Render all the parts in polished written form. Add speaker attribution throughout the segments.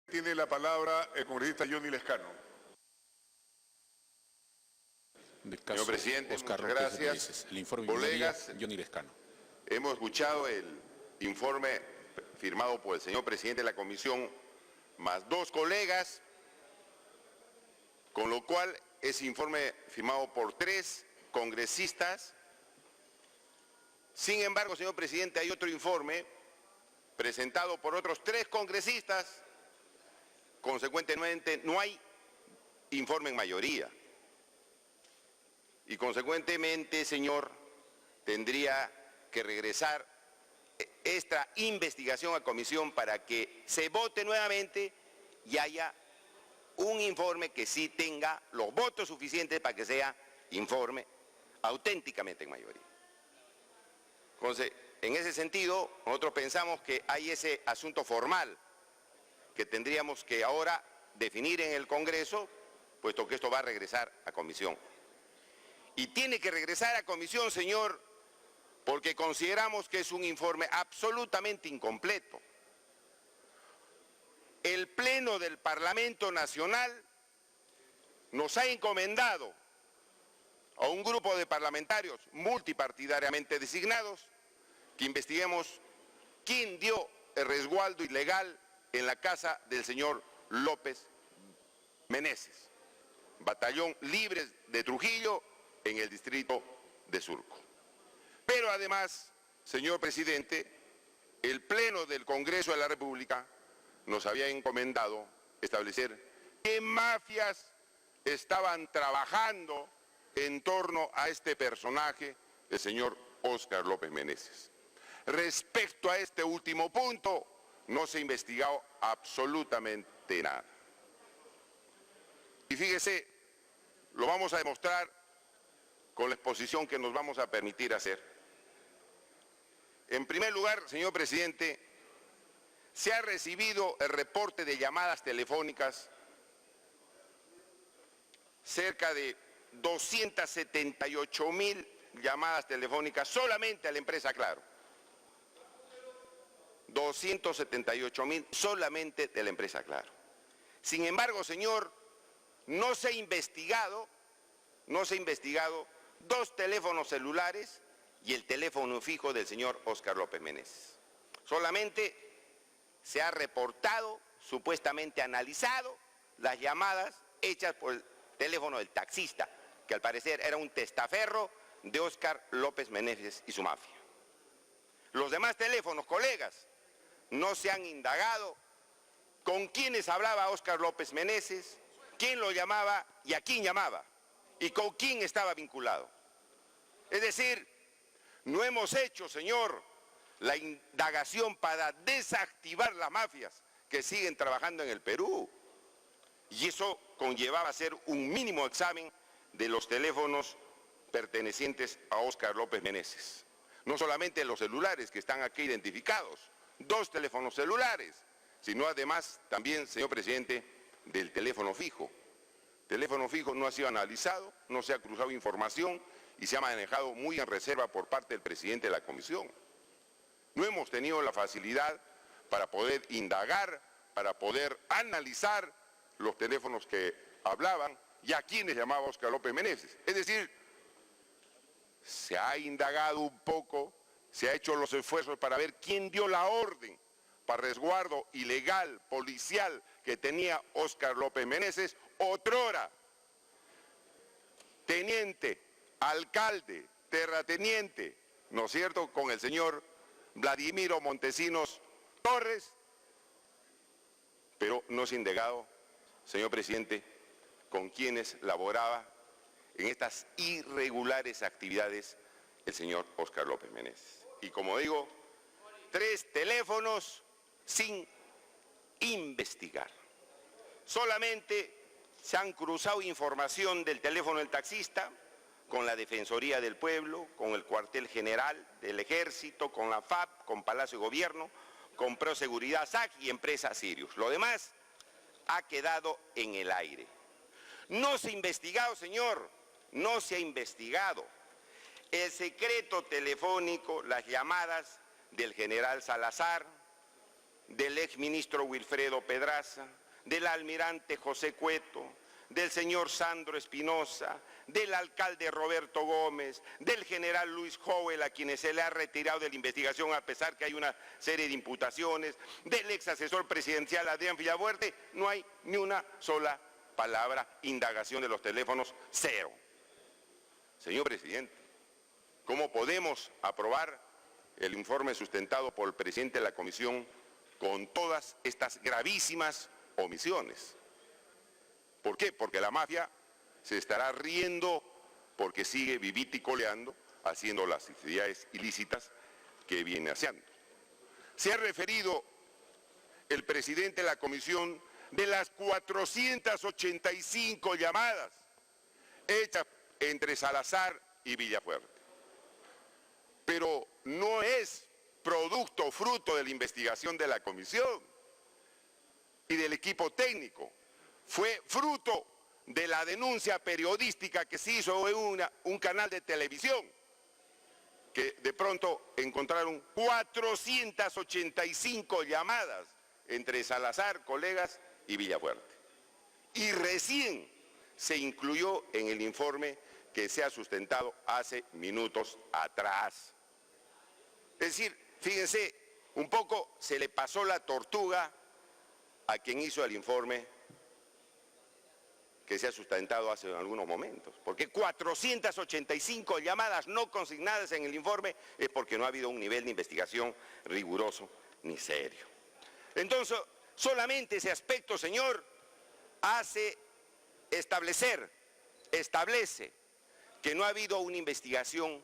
Speaker 1: Tiene la palabra el congresista Johnny Lescano.
Speaker 2: Señor presidente,
Speaker 3: Oscar
Speaker 2: muchas
Speaker 3: López
Speaker 2: gracias.
Speaker 3: El informe
Speaker 2: colegas,
Speaker 3: Johnny Lescano.
Speaker 2: Hemos escuchado el informe firmado por el señor presidente de la comisión, más dos colegas, con lo cual ese informe firmado por 3 congresistas. Sin embargo, señor presidente, hay otro informe presentado por otros 3 congresistas. Consecuentemente, no hay informe en mayoría. Y consecuentemente, señor, tendría que regresar esta investigación a comisión para que se vote nuevamente y haya un informe que sí tenga los votos suficientes para que sea informe auténticamente en mayoría. Entonces, en ese sentido, nosotros pensamos que hay ese asunto formal que tendríamos que ahora definir en el Congreso, puesto que esto va a regresar a comisión. Y tiene que regresar a comisión, señor, porque consideramos que es un informe absolutamente incompleto. El Pleno del Parlamento Nacional nos ha encomendado a un grupo de parlamentarios multipartidariamente designados que investiguemos quién dio el resguardo ilegal en la casa del señor López Meneses, Batallón Libres de Trujillo, en el distrito de Surco. Pero además, señor presidente, el Pleno del Congreso de la República nos había encomendado establecer qué mafias estaban trabajando en torno a este personaje, el señor Óscar López Meneses. Respecto a este último punto, no se ha investigado absolutamente nada. Y fíjese, lo vamos a demostrar con la exposición que nos vamos a permitir hacer. En primer lugar, señor presidente, se ha recibido el reporte de llamadas telefónicas, cerca de 278,000 llamadas telefónicas solamente a la empresa Claro. 278,000 solamente de la empresa Claro. Sin embargo, señor, no se ha investigado 2 teléfonos celulares y el teléfono fijo del señor Óscar López Meneses. Solamente se ha reportado, supuestamente analizado, las llamadas hechas por el teléfono del taxista, que al parecer era un testaferro de Óscar López Meneses y su mafia. Los demás teléfonos, colegas, no se han indagado con quiénes hablaba Óscar López Meneses, quién lo llamaba y a quién llamaba, y con quién estaba vinculado. Es decir, no hemos hecho, señor, la indagación para desactivar las mafias que siguen trabajando en el Perú. Y eso conllevaba hacer un mínimo examen de los teléfonos pertenecientes a Óscar López Meneses. No solamente los celulares que están aquí identificados, 2 teléfonos celulares, sino además también, señor presidente, del teléfono fijo. El teléfono fijo no ha sido analizado, no se ha cruzado información y se ha manejado muy en reserva por parte del presidente de la comisión. No hemos tenido la facilidad para poder indagar, para poder analizar los teléfonos que hablaban y a quienes llamaba Óscar López Meneses. Es decir, se ha indagado un poco, se ha hecho los esfuerzos para ver quién dio la orden para resguardo ilegal, policial, que tenía Óscar López Meneses, otrora teniente, alcalde, terrateniente, ¿no es cierto?, con el señor Vladimiro Montesinos Torres, pero no se ha indagado, señor presidente, con quienes laboraba en estas irregulares actividades el señor Óscar López Meneses. Y como digo, 3 teléfonos sin investigar. Solamente se han cruzado información del teléfono del taxista con la Defensoría del Pueblo, con el Cuartel General del Ejército, con la FAP, con Palacio de Gobierno, con Proseguridad SAC y empresa Sirius. Lo demás ha quedado en el aire. No se ha investigado, señor, no se ha investigado el secreto telefónico, las llamadas del general Salazar, del exministro Wilfredo Pedraza, del almirante José Cueto, del señor Sandro Espinosa, del alcalde Roberto Gómez, del general Luis Howell, a quienes se le ha retirado de la investigación a pesar que hay una serie de imputaciones, del ex asesor presidencial Adrián Villafuerte, no hay ni una sola palabra, indagación de los teléfonos, cero. Señor presidente, ¿cómo podemos aprobar el informe sustentado por el presidente de la Comisión con todas estas gravísimas omisiones? ¿Por qué? Porque la mafia se estará riendo porque sigue vivita y coleando, haciendo las actividades ilícitas que viene haciendo. Se ha referido el presidente de la Comisión de las 485 llamadas hechas entre Salazar y Villafuerte. Pero no es producto o fruto de la investigación de la Comisión y del equipo técnico. Fue fruto de la denuncia periodística que se hizo en un canal de televisión, que de pronto encontraron 485 llamadas entre Salazar, colegas y Villafuerte. Y recién se incluyó en el informe que se ha sustentado hace minutos atrás. Es decir, fíjense, un poco se le pasó la tortuga a quien hizo el informe que se ha sustentado hace algunos momentos. Porque 485 llamadas no consignadas en el informe es porque no ha habido un nivel de investigación riguroso ni serio. Entonces, solamente ese aspecto, señor, establece que no ha habido una investigación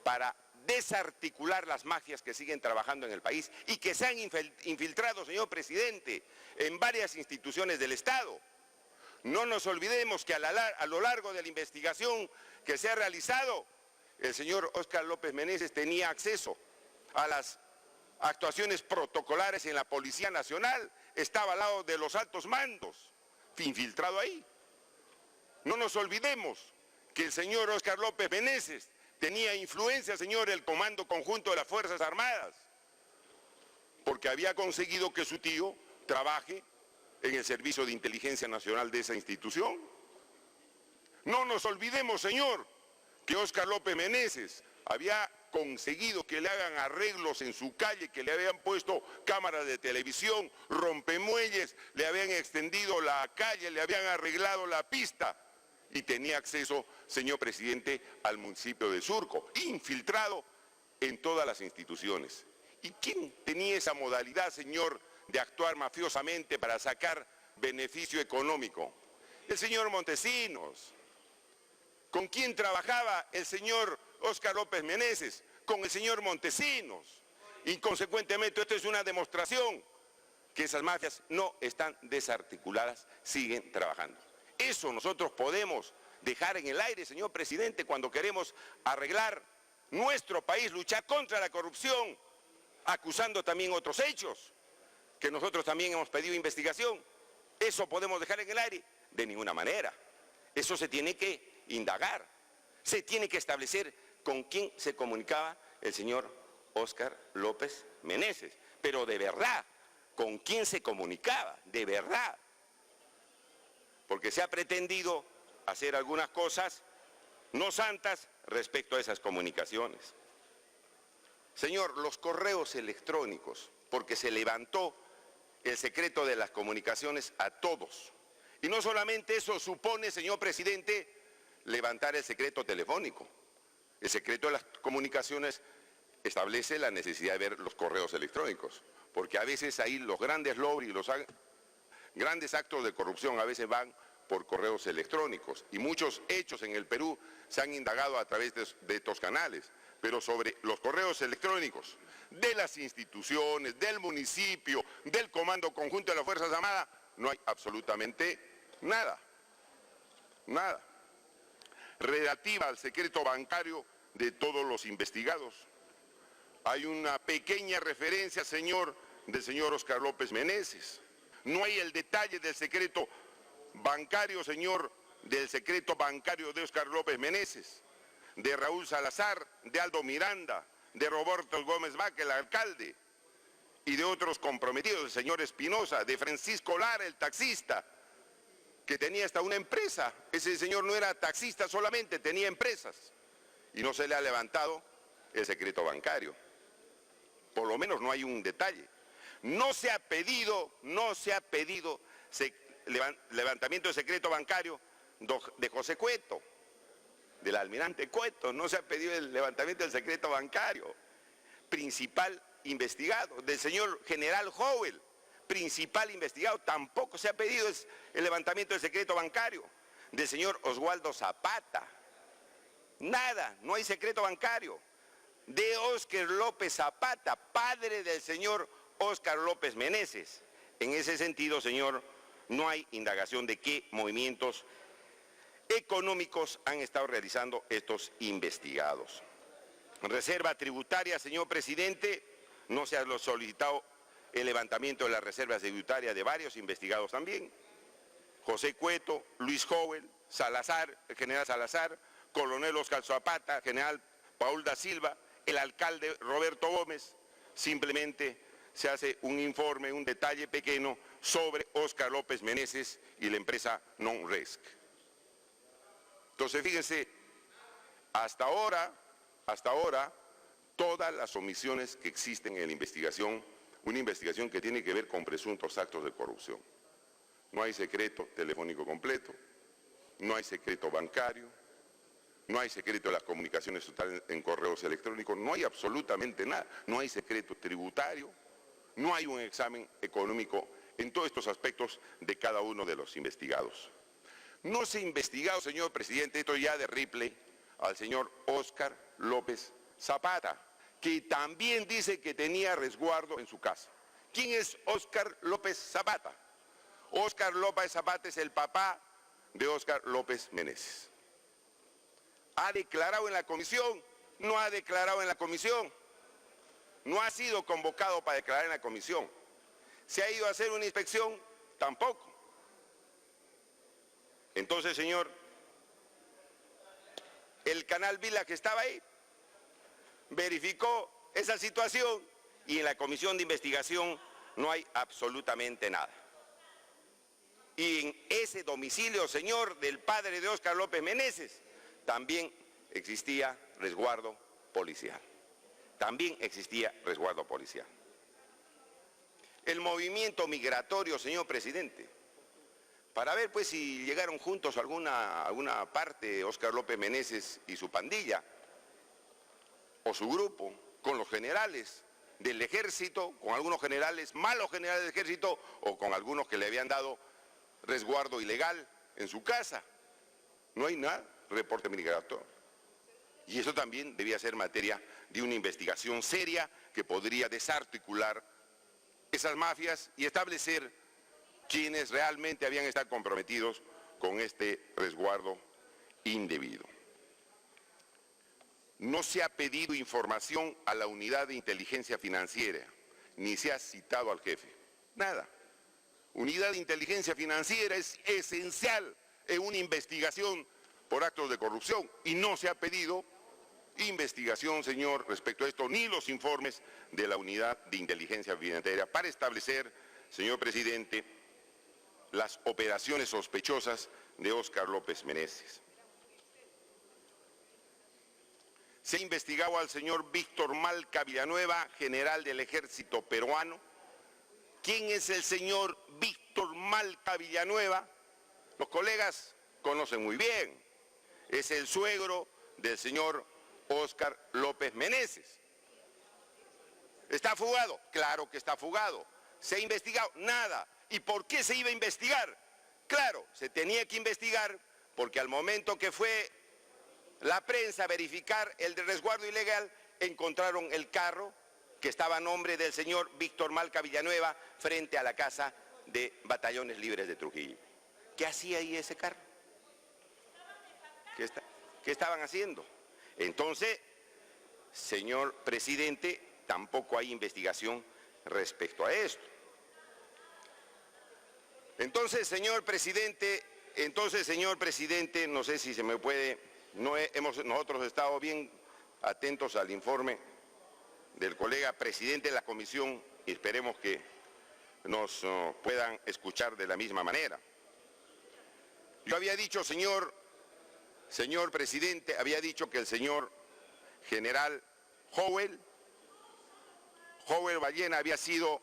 Speaker 2: para desarticular las mafias que siguen trabajando en el país y que se han infiltrado, señor presidente, en varias instituciones del Estado. No nos olvidemos que a lo largo de la investigación que se ha realizado, el señor Óscar López Meneses tenía acceso a las actuaciones protocolares en la Policía Nacional, estaba al lado de los altos mandos, infiltrado ahí. No nos olvidemos que el señor Óscar López Meneses tenía influencia, señor, el Comando Conjunto de las Fuerzas Armadas, porque había conseguido que su tío trabaje en el Servicio de Inteligencia Nacional de esa institución. No nos olvidemos, señor, que Óscar López Meneses había conseguido que le hagan arreglos en su calle, que le habían puesto cámaras de televisión, rompemuelles, le habían extendido la calle, le habían arreglado la pista y tenía acceso, señor presidente, al municipio de Surco, infiltrado en todas las instituciones. ¿Y quién tenía esa modalidad, señor, de actuar mafiosamente para sacar beneficio económico? El señor Montesinos. ¿Con quién trabajaba el señor Óscar López Meneses? Con el señor Montesinos. Y consecuentemente esto es una demostración que esas mafias no están desarticuladas, siguen trabajando. Eso nosotros podemos dejar en el aire, señor presidente, cuando queremos arreglar nuestro país, luchar contra la corrupción, acusando también otros hechos que nosotros también hemos pedido investigación. ¿Eso podemos dejar en el aire? De ninguna manera. Eso se tiene que indagar. Se tiene que establecer con quién se comunicaba el señor Óscar López Meneses. Pero de verdad, ¿con quién se comunicaba? De verdad. Porque se ha pretendido hacer algunas cosas no santas respecto a esas comunicaciones. Señor, los correos electrónicos, porque se levantó el secreto de las comunicaciones a todos. Y no solamente eso supone, señor presidente, levantar el secreto telefónico. El secreto de las comunicaciones establece la necesidad de ver los correos electrónicos, porque a veces ahí los grandes lobbies y los grandes actos de corrupción a veces van por correos electrónicos y muchos hechos en el Perú se han indagado a través de estos canales. Pero sobre los correos electrónicos de las instituciones, del municipio, del Comando Conjunto de las Fuerzas Armadas, no hay absolutamente nada. Nada. Relativa al secreto bancario de todos los investigados. Hay una pequeña referencia, señor, del señor Óscar López Meneses. No hay el detalle del secreto bancario, señor, del secreto bancario de Óscar López Meneses, de Raúl Salazar, de Aldo Miranda, de Roberto Gómez Vaca, el alcalde, y de otros comprometidos, del señor Espinosa, de Francisco Lara, el taxista, que tenía hasta una empresa. Ese señor no era taxista solamente, tenía empresas. Y no se le ha levantado el secreto bancario. Por lo menos no hay un detalle. No se ha pedido levantamiento de secreto bancario de José Cueto, del almirante Cueto. No se ha pedido el levantamiento del secreto bancario. Principal investigado, del señor general Howell, principal investigado, tampoco se ha pedido el levantamiento del secreto bancario. Del señor Oswaldo Zapata, nada, no hay secreto bancario. De Óscar López Zapata, padre del señor Óscar López Meneses. En ese sentido, señor, no hay indagación de qué movimientos económicos han estado realizando estos investigados. Reserva tributaria, señor presidente, no se ha solicitado el levantamiento de las reservas tributarias de varios investigados también. José Cueto, Luis Howell, Salazar, el general Salazar, coronel Óscar Zapata, general Paul da Silva, el alcalde Roberto Gómez. Simplemente se hace un informe, un detalle pequeño sobre Óscar López Meneses y la empresa Non-Resc. Entonces, fíjense, hasta ahora, todas las omisiones que existen en la investigación, una investigación que tiene que ver con presuntos actos de corrupción. No hay secreto telefónico completo, no hay secreto bancario, no hay secreto de las comunicaciones totales en correos electrónicos, no hay absolutamente nada, no hay secreto tributario, no hay un examen económico en todos estos aspectos de cada uno de los investigados. No se ha investigado, señor presidente, esto ya de Ripley, al señor Óscar López Zapata, que también dice que tenía resguardo en su casa. ¿Quién es Óscar López Zapata? Óscar López Zapata es el papá de Óscar López Meneses. ¿Ha declarado en la comisión? No ha declarado en la comisión. No ha sido convocado para declarar en la comisión. ¿Se ha ido a hacer una inspección? Tampoco. Entonces, señor, el canal Vila que estaba ahí verificó esa situación y en la comisión de investigación no hay absolutamente nada. Y en ese domicilio, señor, del padre de Óscar López Meneses, también existía resguardo policial. También existía resguardo policial. El movimiento migratorio, señor presidente, para ver pues si llegaron juntos a alguna parte Óscar López Meneses y su pandilla, o su grupo, con los generales del ejército, con algunos generales, malos generales del ejército, o con algunos que le habían dado resguardo ilegal en su casa. No hay nada, reporte migratorio. Y eso también debía ser materia de una investigación seria que podría desarticular esas mafias y establecer quienes realmente habían estado comprometidos con este resguardo indebido. No se ha pedido información a la unidad de inteligencia financiera, ni se ha citado al jefe. Nada. Unidad de inteligencia financiera es esencial en una investigación por actos de corrupción y no se ha pedido investigación, señor, respecto a esto, ni los informes de la unidad de inteligencia financiera para establecer, señor presidente, las operaciones sospechosas de Óscar López Meneses. Se ha investigado al señor Víctor Malca Villanueva, general del ejército peruano. ¿Quién es el señor Víctor Malca Villanueva? Los colegas conocen muy bien. Es el suegro del señor Óscar López Meneses. ¿Está fugado? Claro que está fugado. ¿Se ha investigado? Nada. ¿Y por qué se iba a investigar? Claro, se tenía que investigar porque al momento que fue la prensa a verificar el de resguardo ilegal, encontraron el carro que estaba a nombre del señor Víctor Malca Villanueva frente a la casa de Batallones Libres de Trujillo. ¿Qué hacía ahí ese carro? ¿Qué estaban haciendo? Entonces, señor presidente, tampoco hay investigación respecto a esto. Entonces, señor presidente, no sé si se me puede, nosotros hemos estado bien atentos al informe del colega presidente de la comisión, y esperemos que nos puedan escuchar de la misma manera. Yo había dicho, señor presidente, había dicho que el señor general Howell Ballena había sido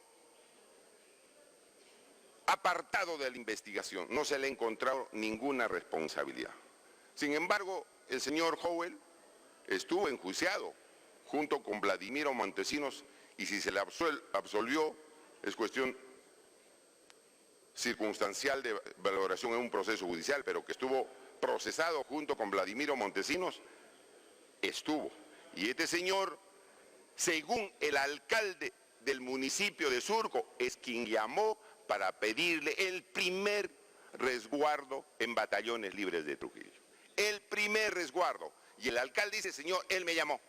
Speaker 2: apartado de la investigación, no se le ha encontrado ninguna responsabilidad. Sin embargo, el señor Howell estuvo enjuiciado junto con Vladimiro Montesinos, y si se le absolvió es cuestión circunstancial de valoración en un proceso judicial, pero que estuvo procesado junto con Vladimiro Montesinos, estuvo. Y este señor, según el alcalde del municipio de Surco, es quien llamó para pedirle el primer resguardo en Batallones Libres de Trujillo. El primer resguardo. Y el alcalde dice, señor, él me llamó.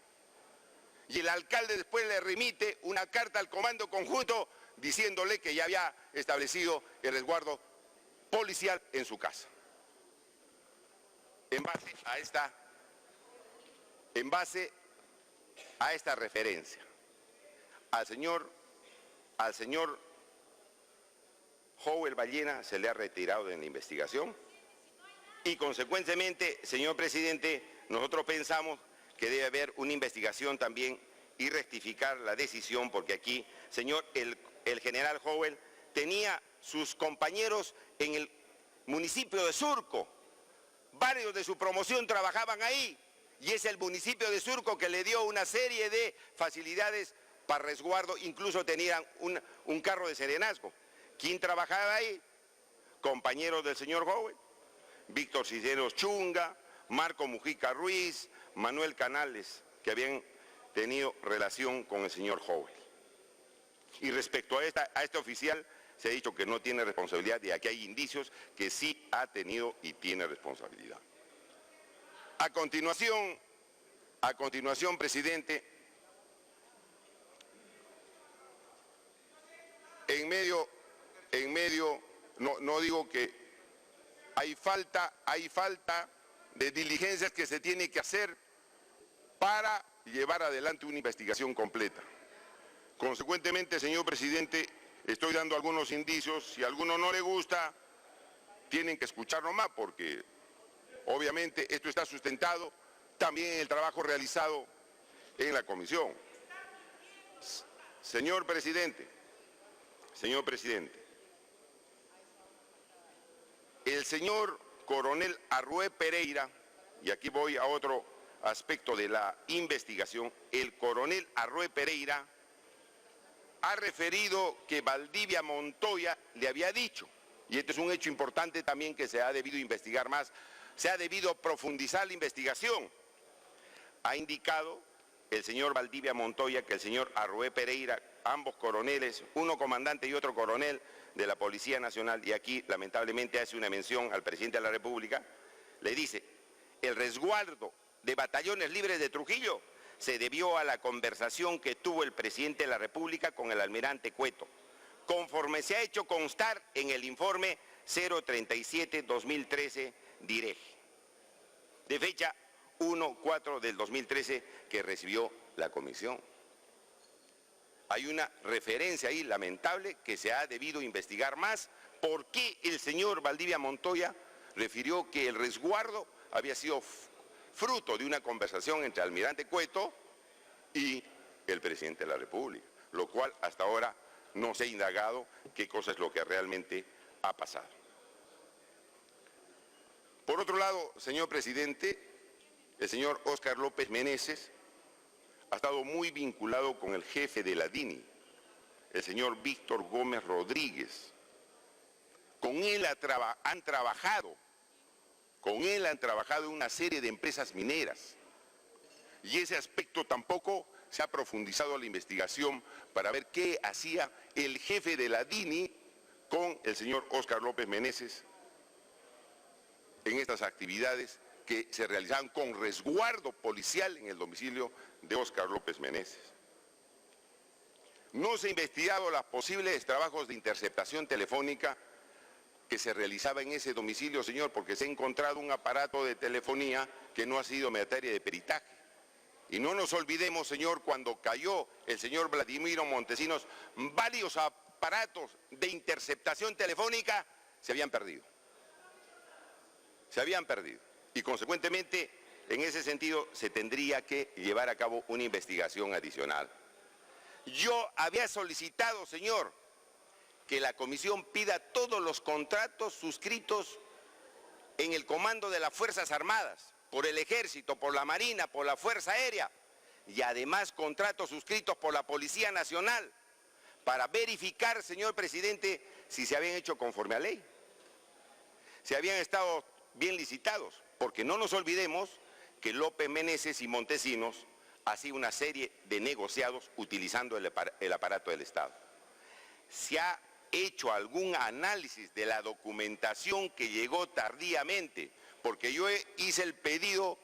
Speaker 2: Y el alcalde después le remite una carta al comando conjunto diciéndole que ya había establecido el resguardo policial en su casa. En base a esta referencia, al señor Howell Ballena se le ha retirado de la investigación y consecuentemente, señor presidente, nosotros pensamos que debe haber una investigación también y rectificar la decisión, porque aquí, señor, el general Howell tenía sus compañeros en el municipio de Surco. Varios de su promoción trabajaban ahí y es el municipio de Surco que le dio una serie de facilidades para resguardo, incluso tenían un carro de serenazgo. ¿Quién trabajaba ahí? Compañeros del señor Howell, Víctor Cisneros Chunga, Marco Mujica Ruiz, Manuel Canales, que habían tenido relación con el señor Howell. Y respecto a este oficial, se ha dicho que no tiene responsabilidad y aquí hay indicios que sí ha tenido y tiene responsabilidad. A continuación, presidente, en medio, no digo que hay falta de diligencias que se tiene que hacer para llevar adelante una investigación completa. Consecuentemente, señor presidente, estoy dando algunos indicios. Si a alguno no le gusta, tienen que escucharlo más, porque obviamente esto está sustentado también en el trabajo realizado en la comisión. Señor presidente, el señor coronel Arrué Pereira, y aquí voy a otro aspecto de la investigación, el coronel Arrué Pereira ha referido que Valdivia Montoya le había dicho, y este es un hecho importante también que se ha debido investigar más, se ha debido profundizar la investigación. Ha indicado el señor Valdivia Montoya que el señor Arrué Pereira, ambos coroneles, uno comandante y otro coronel de la Policía Nacional, y aquí lamentablemente hace una mención al presidente de la República, le dice, el resguardo de Batallones Libres de Trujillo se debió a la conversación que tuvo el presidente de la República con el almirante Cueto, conforme se ha hecho constar en el informe 037-2013 DIREG, de fecha 1/4 del 2013 que recibió la comisión. Hay una referencia ahí lamentable que se ha debido investigar más. ¿Por qué el señor Valdivia Montoya refirió que el resguardo había sido fruto de una conversación entre el almirante Cueto y el presidente de la República? Lo cual hasta ahora no se ha indagado qué cosa es lo que realmente ha pasado. Por otro lado, señor presidente, el señor Óscar López Meneses ha estado muy vinculado con el jefe de la DINI, el señor Víctor Gómez Rodríguez. Con él han trabajado en una serie de empresas mineras. Y ese aspecto tampoco se ha profundizado la investigación para ver qué hacía el jefe de la DINI con el señor Óscar López Meneses en estas actividades que se realizaban con resguardo policial en el domicilio de Óscar López Meneses. No se ha investigado los posibles trabajos de interceptación telefónica que se realizaba en ese domicilio, señor, porque se ha encontrado un aparato de telefonía que no ha sido materia de peritaje. Y no nos olvidemos, señor, cuando cayó el señor Vladimiro Montesinos, varios aparatos de interceptación telefónica se habían perdido. Se habían perdido. Y consecuentemente, en ese sentido, se tendría que llevar a cabo una investigación adicional. Yo había solicitado, señor, que la comisión pida todos los contratos suscritos en el comando de las Fuerzas Armadas, por el Ejército, por la Marina, por la Fuerza Aérea, y además contratos suscritos por la Policía Nacional, para verificar, señor presidente, si se habían hecho conforme a ley, si habían estado bien licitados, porque no nos olvidemos que López Meneses y Montesinos hacían una serie de negociados utilizando el aparato del Estado. ¿Se ha hecho algún análisis de la documentación que llegó tardíamente? Porque yo hice el pedido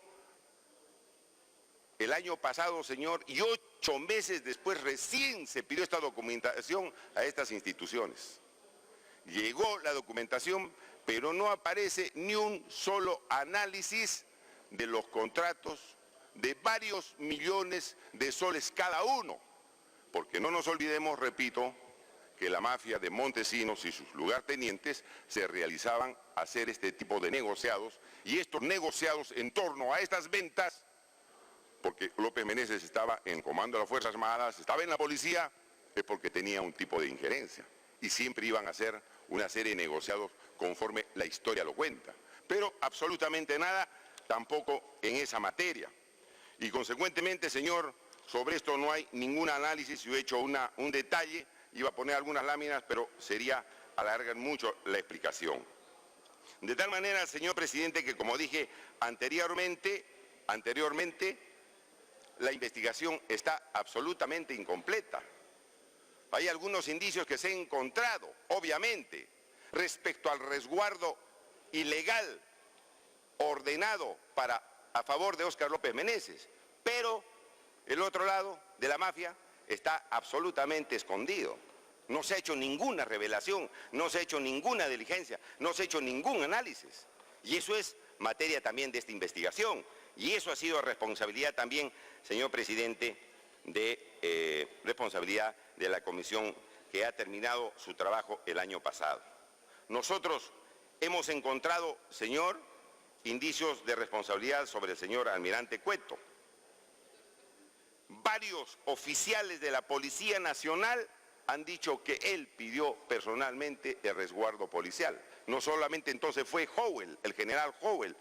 Speaker 2: el año pasado, señor, y 8 meses después recién se pidió esta documentación a estas instituciones. Llegó la documentación, pero no aparece ni un solo análisis de los contratos de varios millones de soles cada uno. Porque no nos olvidemos, repito, que la mafia de Montesinos y sus lugartenientes se realizaban a hacer este tipo de negociados, y estos negociados en torno a estas ventas, porque López Meneses estaba en el comando de las Fuerzas Armadas, estaba en la policía, es porque tenía un tipo de injerencia, y siempre iban a hacer una serie de negociados conforme la historia lo cuenta. Pero absolutamente nada, tampoco en esa materia. Y consecuentemente, señor, sobre esto no hay ningún análisis. Yo he hecho un detalle. Iba a poner algunas láminas, pero sería alargar mucho la explicación. De tal manera, señor presidente, que como dije anteriormente, la investigación está absolutamente incompleta. Hay algunos indicios que se han encontrado, obviamente, respecto al resguardo ilegal ordenado a favor de Óscar López Meneses, pero el otro lado de la mafia está absolutamente escondido. No se ha hecho ninguna revelación, no se ha hecho ninguna diligencia, no se ha hecho ningún análisis. Y eso es materia también de esta investigación. Y eso ha sido responsabilidad también, señor presidente, responsabilidad de la comisión que ha terminado su trabajo el año pasado. Nosotros hemos encontrado, señor, indicios de responsabilidad sobre el señor almirante Cueto. Varios oficiales de la Policía Nacional han dicho que él pidió personalmente el resguardo policial. No solamente entonces fue Howell, el general Howell,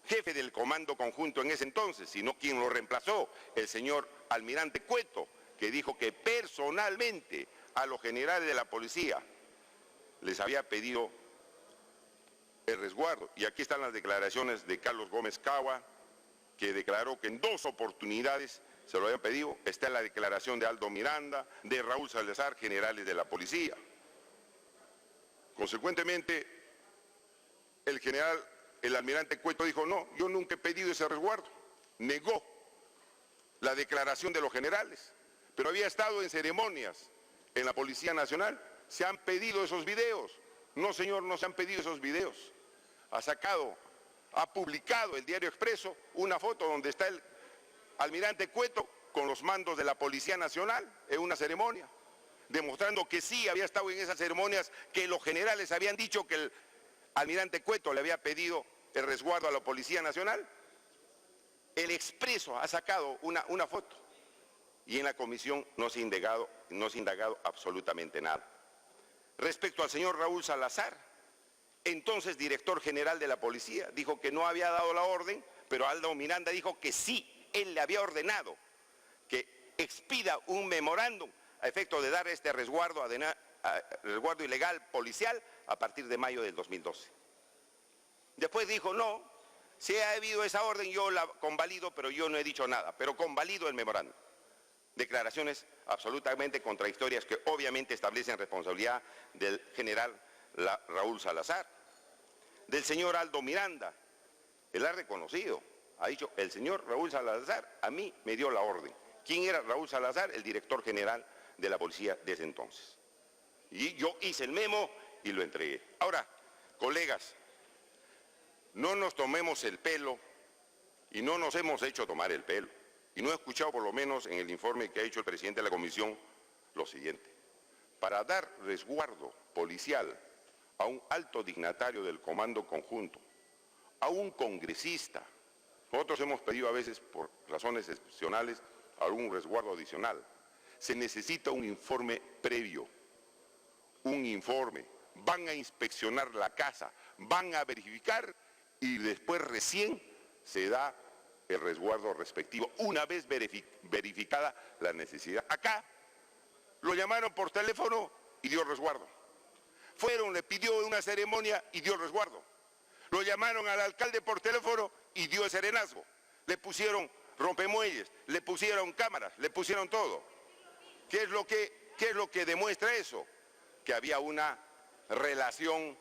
Speaker 2: jefe del comando conjunto en ese entonces, sino quien lo reemplazó, el señor almirante Cueto, que dijo que personalmente a los generales de la policía les había pedido el resguardo. Y aquí están las declaraciones de Carlos Gómez Cava, que declaró que en 2 oportunidades se lo habían pedido. Está en la declaración de Aldo Miranda, de Raúl Salazar, generales de la policía. Consecuentemente, el almirante Cueto dijo, no, yo nunca he pedido ese resguardo. Negó la declaración de los generales, pero había estado en ceremonias en la Policía Nacional. Se han pedido esos videos. No, señor, no se han pedido esos videos. Ha publicado el Diario Expreso una foto donde está el almirante Cueto con los mandos de la Policía Nacional en una ceremonia, demostrando que sí había estado en esas ceremonias, que los generales habían dicho que el almirante Cueto le había pedido el resguardo a la Policía Nacional. El Expreso ha sacado una foto y en la comisión no se ha indagado absolutamente nada. Respecto al señor Raúl Salazar, entonces director general de la policía, dijo que no había dado la orden, pero Aldo Miranda dijo que sí, él le había ordenado que expida un memorándum a efecto de dar este resguardo ilegal policial a partir de mayo del 2012. Después dijo, no, si ha habido esa orden yo la convalido, pero yo no he dicho nada, pero convalido el memorándum. Declaraciones absolutamente contradictorias que obviamente establecen responsabilidad del general Raúl Salazar. Del señor Aldo Miranda, él ha reconocido, ha dicho, el señor Raúl Salazar a mí me dio la orden. ¿Quién era Raúl Salazar? El director general de la policía desde entonces. Y yo hice el memo y lo entregué. Ahora, colegas, no nos tomemos el pelo y no nos hemos hecho tomar el pelo. y no he escuchado, por lo menos en el informe que ha hecho el presidente de la comisión, lo siguiente. Para dar resguardo policial a un alto dignatario del Comando Conjunto, a un congresista, nosotros hemos pedido a veces, por razones excepcionales, algún resguardo adicional. Se necesita un informe previo, un informe. Van a inspeccionar la casa, van a verificar y después recién se da el resguardo respectivo, una vez verificada la necesidad. Acá lo llamaron por teléfono y dio resguardo. Fueron, le pidió una ceremonia y dio resguardo. Lo llamaron al alcalde por teléfono y dio el serenazgo. Le pusieron rompemuelles, le pusieron cámaras, le pusieron todo. ¿Qué es lo que demuestra eso? Que había una relación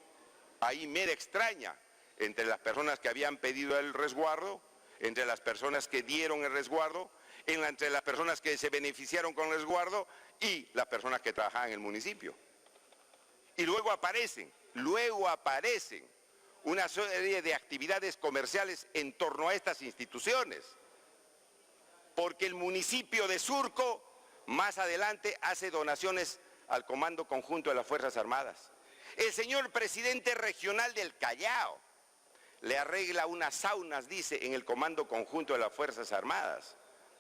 Speaker 2: ahí mera extraña entre las personas que habían pedido el resguardo, entre las personas que dieron el resguardo, entre las personas que se beneficiaron con el resguardo y las personas que trabajaban en el municipio. Y luego aparecen una serie de actividades comerciales en torno a estas instituciones, porque el municipio de Surco más adelante hace donaciones al Comando Conjunto de las Fuerzas Armadas. El señor presidente regional del Callao le arregla unas saunas, dice, en el Comando Conjunto de las Fuerzas Armadas,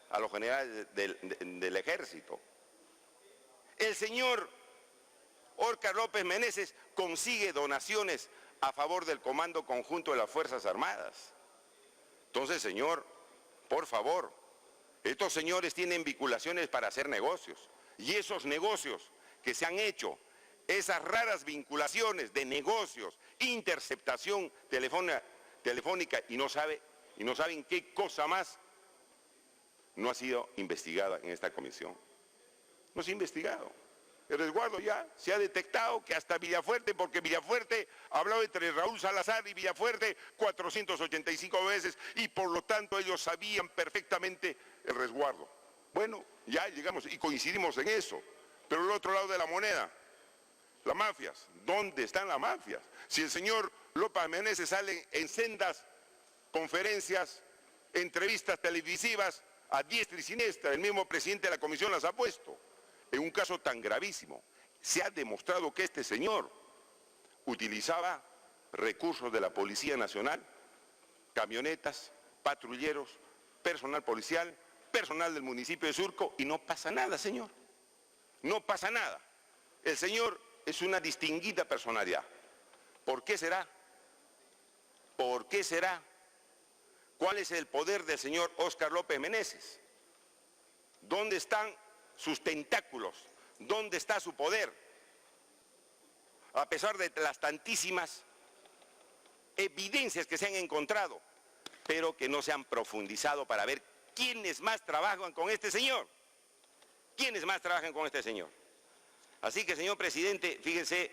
Speaker 2: a los generales del Ejército. El señor Óscar López Meneses consigue donaciones a favor del Comando Conjunto de las Fuerzas Armadas. Entonces, señor, por favor, estos señores tienen vinculaciones para hacer negocios, y esos negocios que se han hecho, esas raras vinculaciones de negocios, interceptación telefónica y no saben qué cosa más, no ha sido investigada en esta comisión. No se ha investigado. El resguardo ya se ha detectado que hasta Villafuerte, porque Villafuerte ha hablado entre Raúl Salazar y Villafuerte 485 veces y por lo tanto ellos sabían perfectamente el resguardo. Bueno, ya llegamos y coincidimos en eso. Pero el otro lado de la moneda, las mafias. ¿Dónde están las mafias? Si el señor López Meneses sale en sendas conferencias, entrevistas televisivas a diestra y siniestra, el mismo presidente de la comisión las ha puesto. En un caso tan gravísimo, se ha demostrado que este señor utilizaba recursos de la Policía Nacional, camionetas, patrulleros, personal policial, personal del municipio de Surco, y no pasa nada, señor. No pasa nada. El señor es una distinguida personalidad. ¿Por qué será? ¿Por qué será? ¿Cuál es el poder del señor Óscar López Meneses? ¿Dónde están sus tentáculos? ¿Dónde está su poder? A pesar de las tantísimas evidencias que se han encontrado, pero que no se han profundizado para ver quiénes más trabajan con este señor. ¿Quiénes más trabajan con este señor? Así que, señor presidente, fíjense,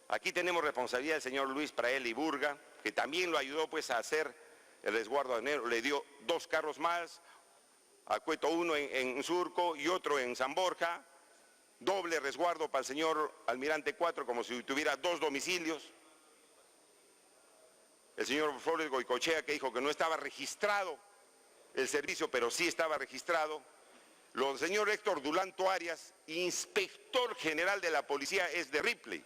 Speaker 2: aquí tenemos responsabilidad del señor Luis Prael Iburga, que también lo ayudó pues a hacer el resguardo de enero, le dio 2 carros más, a Cueto uno en Surco y otro en San Borja, doble resguardo para el señor Almirante 4, como si tuviera 2 domicilios. El señor Flores Goicochea, que dijo que no estaba registrado el servicio, pero sí estaba registrado. El señor Héctor Dulanto Arias, inspector general de la policía, es de Ripley,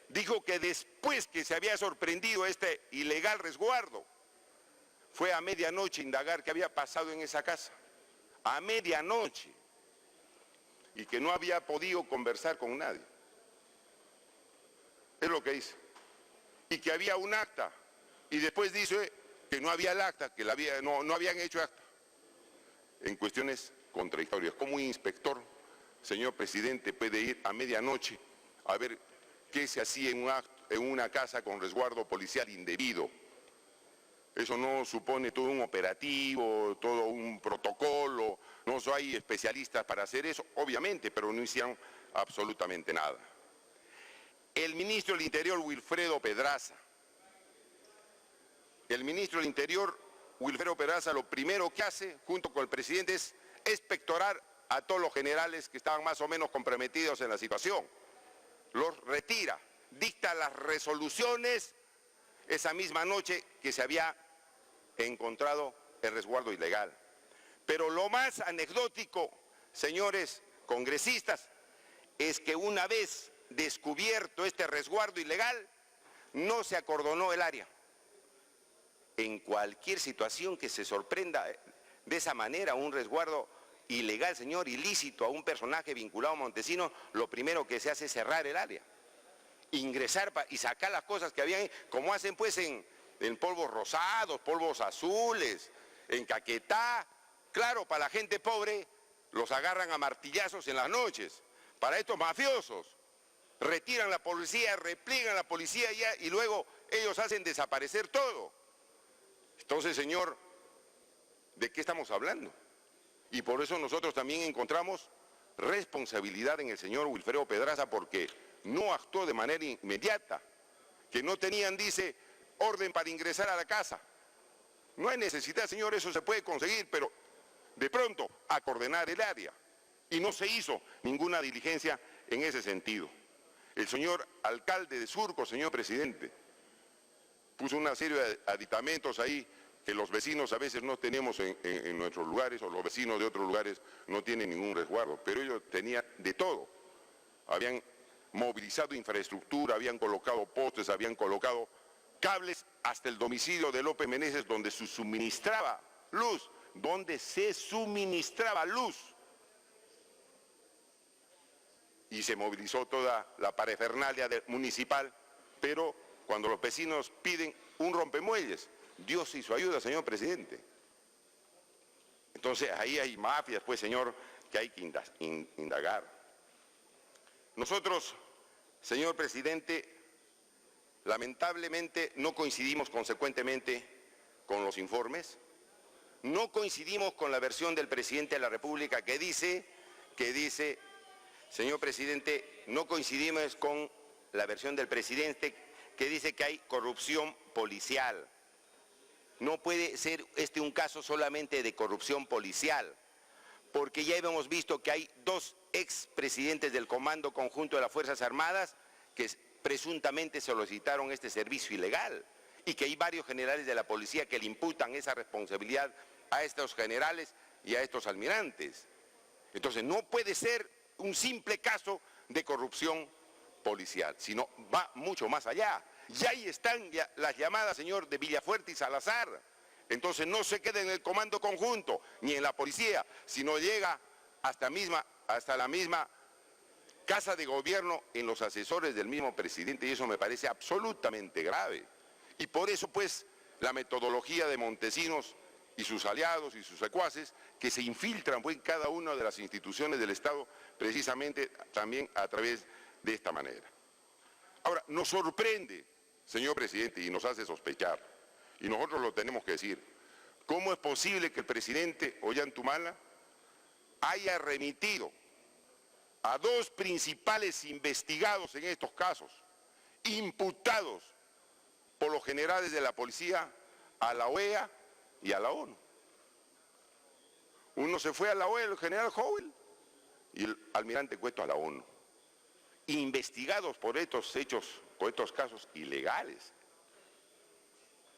Speaker 2: dijo que después que se había sorprendido este ilegal resguardo, fue a medianoche a indagar qué había pasado en esa casa. A medianoche. Y que no había podido conversar con nadie. Es lo que dice. Y que había un acta. Y después dice que no había el acta, que no habían hecho acta. En cuestiones contradictorias. ¿Cómo un inspector, señor presidente, puede ir a medianoche a ver qué se hacía en una casa con resguardo policial indebido? Eso no supone todo un operativo, todo un protocolo, no hay especialistas para hacer eso, obviamente, pero no hicieron absolutamente nada. El ministro del Interior, Wilfredo Pedraza. El ministro del Interior, Wilfredo Pedraza, lo primero que hace, junto con el presidente, es expectorar a todos los generales que estaban más o menos comprometidos en la situación. Los retira, dicta las resoluciones esa misma noche que se había encontrado el resguardo ilegal. Pero lo más anecdótico, señores congresistas, es que una vez descubierto este resguardo ilegal, no se acordonó el área. En cualquier situación que se sorprenda de esa manera un resguardo ilegal, señor, ilícito a un personaje vinculado a Montesinos, lo primero que se hace es cerrar el área, ingresar y sacar las cosas que habían, como hacen pues en polvos rosados, polvos azules, en Caquetá. Claro, para la gente pobre los agarran a martillazos en las noches. Para estos mafiosos retiran la policía, repliegan la policía y luego ellos hacen desaparecer todo. Entonces, señor, ¿de qué estamos hablando? Y por eso nosotros también encontramos responsabilidad en el señor Wilfredo Pedraza, porque no actuó de manera inmediata, que no tenían, dice, orden para ingresar a la casa. No hay necesidad, señor, eso se puede conseguir, pero de pronto acordonar el área. Y no se hizo ninguna diligencia en ese sentido. El señor alcalde de Surco, señor presidente, puso una serie de aditamentos ahí que los vecinos a veces no tenemos en nuestros lugares, o los vecinos de otros lugares no tienen ningún resguardo, pero ellos tenían de todo. Habían movilizado infraestructura, habían colocado postes, habían colocado cables hasta el domicilio de López Meneses, donde se suministraba luz, y se movilizó toda la parafernalia municipal, pero cuando los vecinos piden un rompemuelles, Dios y su ayuda, señor presidente. Entonces ahí hay mafias, pues, señor, que hay que indagar. Nosotros, señor presidente, lamentablemente no coincidimos consecuentemente con los informes, no coincidimos con la versión del presidente de la República que dice, señor presidente, no coincidimos con la versión del presidente que dice que hay corrupción policial. No puede ser este un caso solamente de corrupción policial, porque ya hemos visto que hay dos expresidentes del Comando Conjunto de las Fuerzas Armadas que presuntamente solicitaron este servicio ilegal, y que hay varios generales de la policía que le imputan esa responsabilidad a estos generales y a estos almirantes. Entonces no puede ser un simple caso de corrupción policial, sino va mucho más allá. Y ahí están ya las llamadas, señor, de Villafuerte y Salazar. Entonces no se queda en el Comando Conjunto ni en la policía, sino llega hasta la misma Casa de Gobierno, en los asesores del mismo presidente, y eso me parece absolutamente grave. Y por eso, pues, la metodología de Montesinos y sus aliados y sus secuaces, que se infiltran pues, en cada una de las instituciones del Estado, precisamente también a través de esta manera. Ahora, nos sorprende, señor presidente, y nos hace sospechar, y nosotros lo tenemos que decir, ¿cómo es posible que el presidente Ollantumala haya remitido a dos principales investigados en estos casos, imputados por los generales de la policía, a la OEA y a la ONU? Uno se fue a la OEA, el general Howell, y el almirante Cueto a la ONU, investigados por estos hechos, por estos casos ilegales.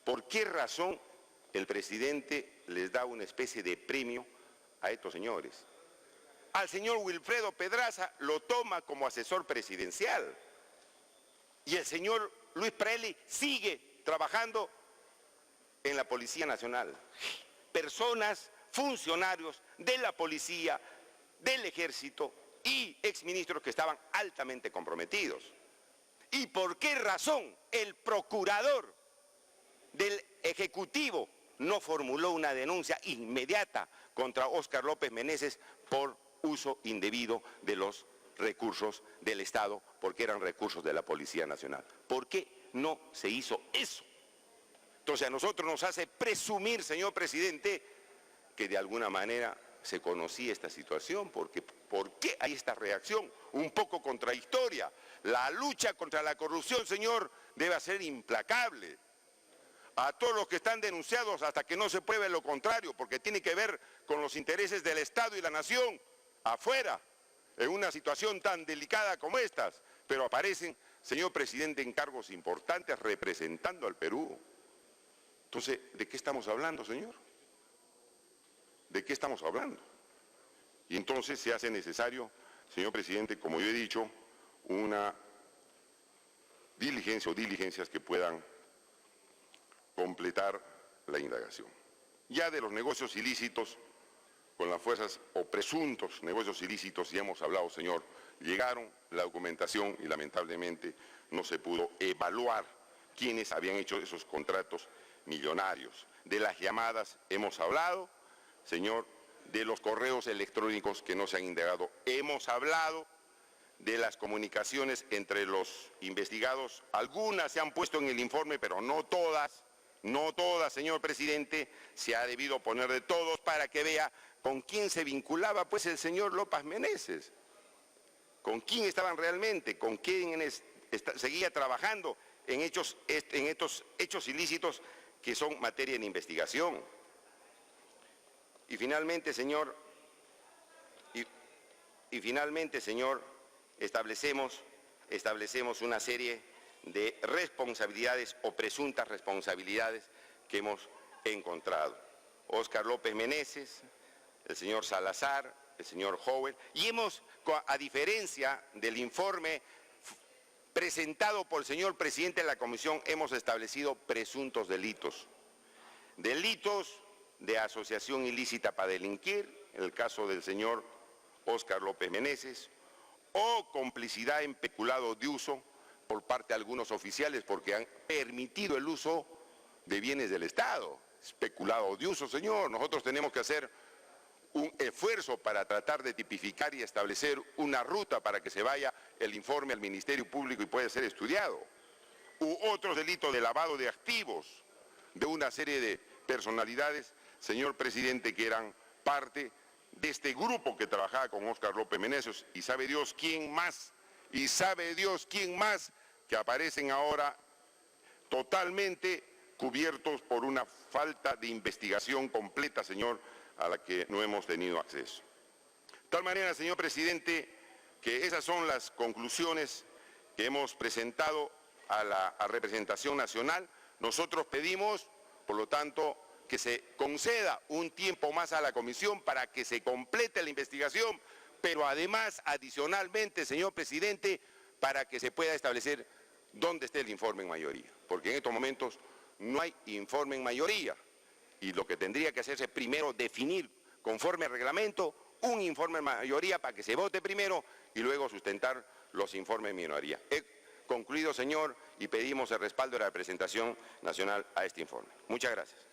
Speaker 2: ¿Por qué razón el presidente les da una especie de premio a estos señores? Al señor Wilfredo Pedraza lo toma como asesor presidencial, y el señor Luis Praeli sigue trabajando en la Policía Nacional. Personas, funcionarios de la policía, del ejército y exministros que estaban altamente comprometidos. ¿Y por qué razón el procurador del Ejecutivo no formuló una denuncia inmediata contra Óscar López Meneses por uso indebido de los recursos del Estado, porque eran recursos de la Policía Nacional? ¿Por qué no se hizo eso? Entonces a nosotros nos hace presumir, señor presidente, que de alguna manera se conocía esta situación, porque ¿por qué hay esta reacción un poco contradictoria? La lucha contra la corrupción, señor, debe ser implacable. A todos los que están denunciados hasta que no se pruebe lo contrario, porque tiene que ver con los intereses del Estado y la nación afuera, en una situación tan delicada como estas, pero aparecen, señor presidente, en cargos importantes representando al Perú. Entonces, ¿de qué estamos hablando, señor?
Speaker 1: ¿de qué estamos hablando? Y entonces se hace necesario, señor presidente, como yo he dicho, una diligencia o diligencias que puedan completar la indagación. Ya de los negocios ilícitos con las fuerzas o presuntos negocios ilícitos, ya hemos hablado, señor, llegaron la documentación y lamentablemente no se pudo evaluar quiénes habían hecho esos contratos millonarios. De las llamadas hemos hablado, señor, de los correos electrónicos que no se han indagado. Hemos hablado de las comunicaciones entre los investigados. Algunas se han puesto en el informe, pero no todas, señor presidente. Se ha debido poner de todos para que vea con quién se vinculaba pues el señor López Meneses, con quién estaban realmente, con quién seguía trabajando en estos hechos ilícitos que son materia de investigación. Y finalmente, señor, establecemos una serie de responsabilidades o presuntas responsabilidades que hemos encontrado. Óscar López Meneses, el señor Salazar, el señor Howell, y a diferencia del informe presentado por el señor presidente de la Comisión, hemos establecido presuntos delitos. Delitos de asociación ilícita para delinquir, en el caso del señor Óscar López Meneses, o complicidad en peculado de uso por parte de algunos oficiales porque han permitido el uso de bienes del Estado. Peculado de uso, señor. Nosotros tenemos que hacer un esfuerzo para tratar de tipificar y establecer una ruta para que se vaya el informe al Ministerio Público y pueda ser estudiado. U otros delitos de lavado de activos de una serie de personalidades, señor presidente, que eran parte de este grupo que trabajaba con Óscar López Meneses, y sabe Dios quién más, que aparecen ahora totalmente cubiertos por una falta de investigación completa, señor, a la que no hemos tenido acceso. De tal manera, señor presidente, que esas son las conclusiones que hemos presentado a la representación nacional. Nosotros pedimos, por lo tanto, que se conceda un tiempo más a la comisión para que se complete la investigación, pero además, adicionalmente, señor presidente, para que se pueda establecer dónde está el informe en mayoría, porque en estos momentos no hay informe en mayoría y lo que tendría que hacerse primero definir conforme al reglamento un informe en mayoría para que se vote primero y luego sustentar los informes en minoría. He concluido, señor, y pedimos el respaldo de la representación nacional a este informe. Muchas gracias.